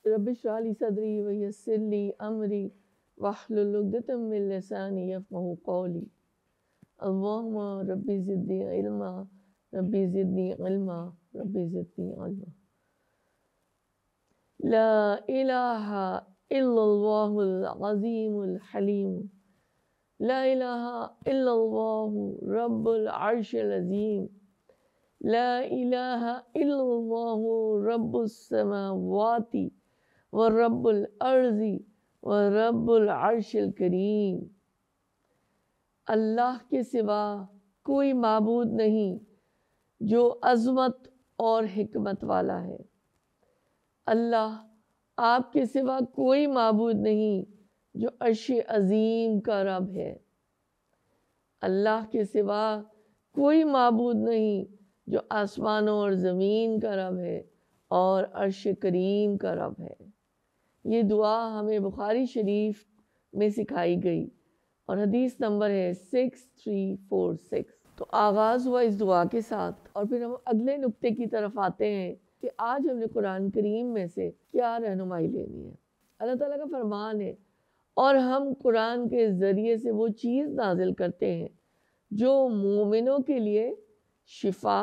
Rabbi इश्रह ली सदरी व यस्सिर ली अमरी वहलुल उक़दतम मिन लिसानी यफ़क़हू क़ौली। अल्लाहुम्मा रब्बी ज़िदनी इल्मा, रब्बी ज़िदनी इल्मा, रब्बी ज़िदनी इल्मा। ला इलाहा इल्लल्लाहुल अज़ीमुल हलीम, ला इलाहा इल्लल्लाहु रब्बुल अर्शिल अज़ीम, ला इलाहा इल्लल्लाहु रब्बुस समावाति व रब्बुल अर्ज़ि व रब्बुल अर्शिल करीम। अल्लाह के सिवा कोई माबूद नहीं जो अज़मत और हिकमत वाला है। अल्लाह आपके सिवा कोई माबूद नहीं जो अर्श अज़ीम का रब है। अल्लाह के सिवा कोई माबूद नहीं जो आसमानों और ज़मीन का रब है और अर्श करीम का रब है। ये दुआ हमें बुखारी शरीफ में सिखाई गई और हदीस नंबर है 6346। तो आगाज़ हुआ इस दुआ के साथ और फिर हम अगले नुक्ते की तरफ आते हैं कि आज हमने कुरान करीम में से क्या रहनुमाई लेनी है। अल्लाह ताला का फरमान है और हम कुरान के ज़रिए से वो चीज़ नाजिल करते हैं जो मोमिनों के लिए शिफा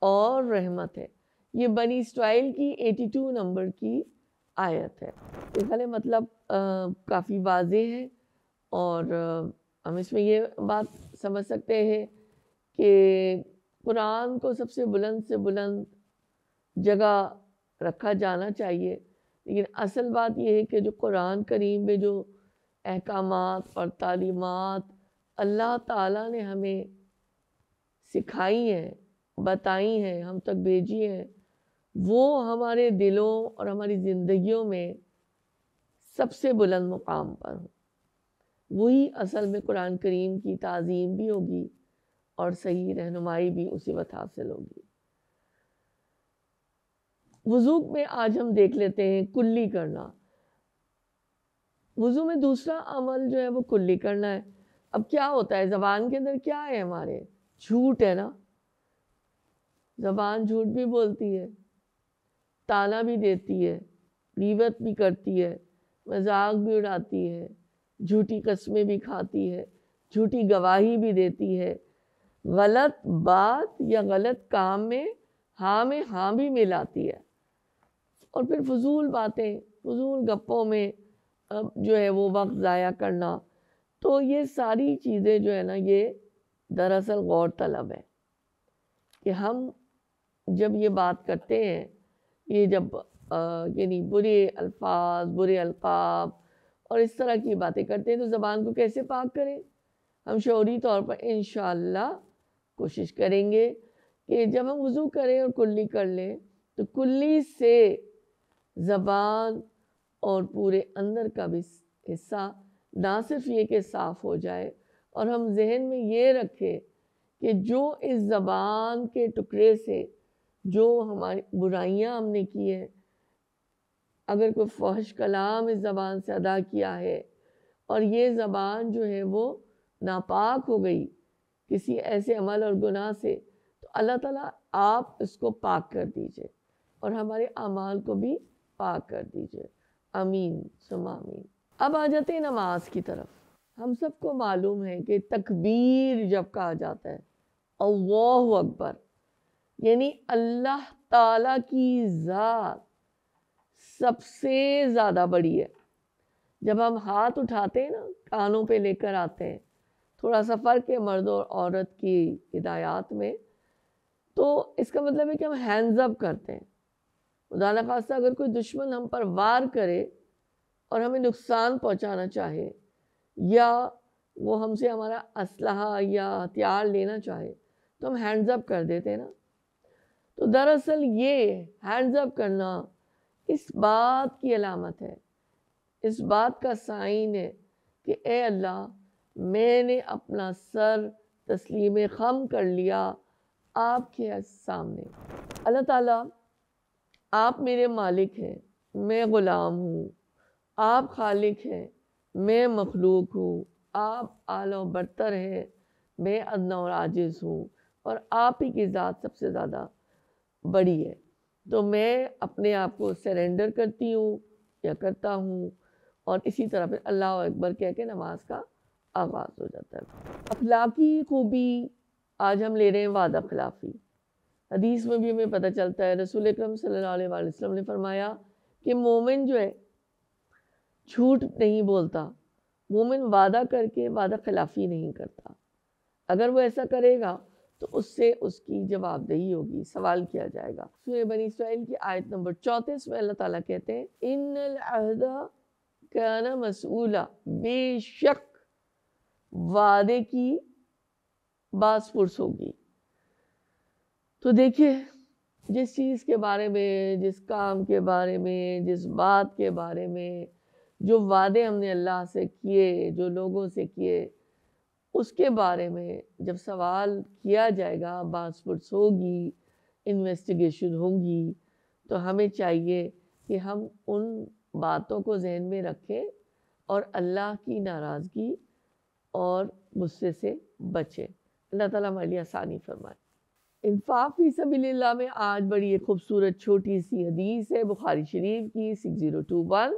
और रहमत है। ये बनी इस्राइल की 82 नंबर की आयत है। इसका मतलब काफ़ी वाज़ेह है और हम इसमें ये बात समझ सकते हैं कि कुरान को सबसे बुलंद से बुलंद जगह रखा जाना चाहिए। लेकिन असल बात यह है कि जो कुरान करीम में जो अहकामात और तालीमात अल्लाह ताला ने हमें सिखाई हैं, बताई हैं, हम तक भेजी हैं, वो हमारे दिलों और हमारी ज़िंदगियों में सबसे बुलंद मुकाम पर हो। वही असल में कुरान करीम की ताज़ीम भी होगी और सही रहनुमाई भी उसी वक्त हासिल होगी। वज़ू में आज हम देख लेते हैं कुल्ली करना। वज़ू में दूसरा अमल जो है वो कुल्ली करना है। अब क्या होता है, ज़बान के अंदर क्या है हमारे, झूठ है ना। ज़बान झूठ भी बोलती है, ताना भी देती है, ग़ीबत भी करती है, मजाक भी उड़ाती है, झूठी कस्में भी खाती है, झूठी गवाही भी देती है, गलत बात या गलत काम में हाँ भी मिलाती है और फिर फजूल बातें, फजूल गप्पों में जो है वो वक्त ज़ाया करना। तो ये सारी चीज़ें जो है ना, ये दरअसल गौर तलब है कि हम जब ये बात करते हैं, ये जब यानी बुरे अल्फाज, बुरे अलकाब और इस तरह की बातें करते हैं, तो ज़बान को कैसे पाक करें। हम शौरी तौर पर इंशाअल्लाह कोशिश करेंगे कि जब हम वज़ू करें और कुल्ली कर लें तो कुल्ली से ज़बान और पूरे अंदर का भी हिस्सा ना सिर्फ ये कि साफ़ हो जाए, और हम जहन में ये रखें कि जो इस ज़बान के टुकड़े से जो हमारी बुराइयां हमने की हैं, अगर कोई फहश कलाम इस ज़बान से अदा किया है और ये ज़बान जो है वो नापाक हो गई किसी ऐसे अमल और गुनाह से, तो अल्लाह ताला आप इसको पाक कर दीजिए और हमारे अमाल को भी पाक कर दीजिए। आमीन सुम्मा आमीन। अब आ जाते हैं नमाज की तरफ। हम सबको मालूम है कि तकबीर जब कहा जाता है, अल्लाहु अकबर, यानी अल्लाह ताला की ज़ात सबसे ज़्यादा बड़ी है। जब हम हाथ उठाते हैं ना, कानों पे लेकर आते हैं, थोड़ा सा फ़र्क है मर्द और औरत की हिदायत में, तो इसका मतलब है कि हम हैंड्स अप करते हैं। खुदा न खास्ता अगर कोई दुश्मन हम पर वार करे और हमें नुकसान पहुंचाना चाहे या वो हमसे हमारा असलहा या हथियार लेना चाहे, तो हम हैंड्स अप कर देते हैं ना। तो दरअसल ये हैंड्स अप करना इस बात की अलामत है, इस बात का साइन है कि ए अल्लाह, मैंने अपना सर तस्लीम खम कर लिया आपके सामने। अल्लाह ताला, आप मेरे मालिक हैं, मैं ग़ुलाम हूँ, आप खालिक हैं, मैं मखलूक हूँ, आप आला व बरतर हैं, मैं अदना और आजिज़ हूँ, और आप ही की ज़ात सबसे ज़्यादा बड़ी है। तो मैं अपने आप को सरेंडर करती हूँ یا کرتا ہوں، اور اسی طرح پھر اللہ اکبر کہہ کے نماز کا آغاز ہو جاتا ہے۔ اخلاقی خوبی آج ہم لے رہے ہیں وعدہ خلافی۔ حدیث میں بھی ہمیں پتہ چلتا ہے، رسول اکرم صلی اللہ علیہ وآلہ وسلم نے فرمایا کہ مومن جو ہے جھوٹ نہیں بولتا، مومن وعدہ کر کے وعدہ خلافی نہیں کرتا۔ اگر وہ ایسا کرے گا تو اس سے اس کی جواب دہی ہوگی، سوال کیا جائے گا۔ سورہ بنی اسرائیل کی آیت نمبر 34 میں اللہ تعالیٰ کہتے ہیں ان العہد کان مسئولا، بے شک وعدے کی باز پرس ہوگی۔ تو دیکھیے، جس چیز کے بارے میں، جس کام کے بارے میں، جس بات کے بارے میں جو وعدے ہم نے اللہ سے کیے، جو لوگوں سے کیے، اس کے بارے میں جب سوال کیا جائے گا، باز پرس ہوگی، انویسٹیگیشن ہوگی، تو ہمیں چاہیے کہ ہم ان باتوں کو ذہن میں رکھیں اور اللہ کی ناراضگی اور غصے سے بچیں۔ اللہ تعالیٰ ہمارے لیے آسانی فرمائے۔ انفاق فی سبیل اللہ میں آج بڑی ایک خوبصورت چھوٹی سی حدیث ہے، بخاری شریف کی 6021۔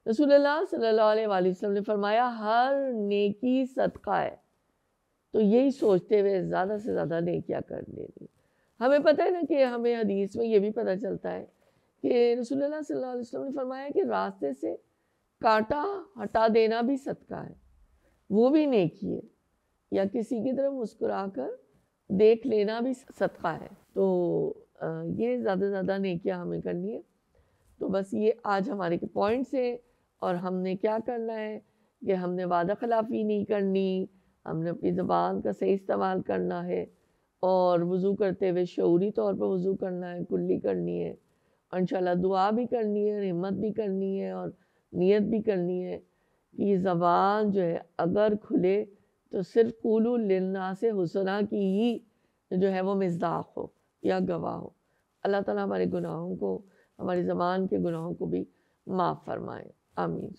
رسول اللہ صلی اللہ علیہ وآلہ وسلم نے فرمایا ہر نیکی صدقہ ہے۔ تو یہی سوچتے ہوئے زیادہ سے زیادہ نیکیاں کر لینی۔ ہمیں پتہ ہے نا کہ ہمیں حدیث میں یہ بھی پتہ چلتا ہے کہ رسول اللہ صلی اللہ علیہ وسلم نے فرمایا کہ راستے سے کانٹا ہٹا دینا بھی صدقہ ہے، وہ بھی نیکی ہے، یا کسی کی طرف مسکرا کر دیکھ لینا بھی صدقہ ہے۔ تو یہ زیادہ سے زیادہ نیکیاں ہمیں کرنی ہے۔ تو بس یہ آج ہمارے کے پوائنٹس ہیں، اور ہم نے کیا کرنا ہے کہ ہم نے وعدہ خلافی نہیں کرنی، ہم نے اپنی زبان کا صحیح استعمال کرنا ہے، اور وضو کرتے ہوئے شعوری طور پر وضو کرنا ہے، کلی کرنی ہے، اور انشاءاللہ دعا بھی کرنی ہے، ہمت بھی کرنی ہے، اور نیت بھی کرنی ہے کہ یہ زبان جو ہے اگر کھلے تو صرف قولوا للناس حسنا کی ہی جو ہے وہ مصداق ہو یا گواہ ہو۔ اللہ تعالیٰ ہمارے گناہوں کو، ہماری زبان کے گناہوں کو بھی معاف فرمائے، آمین۔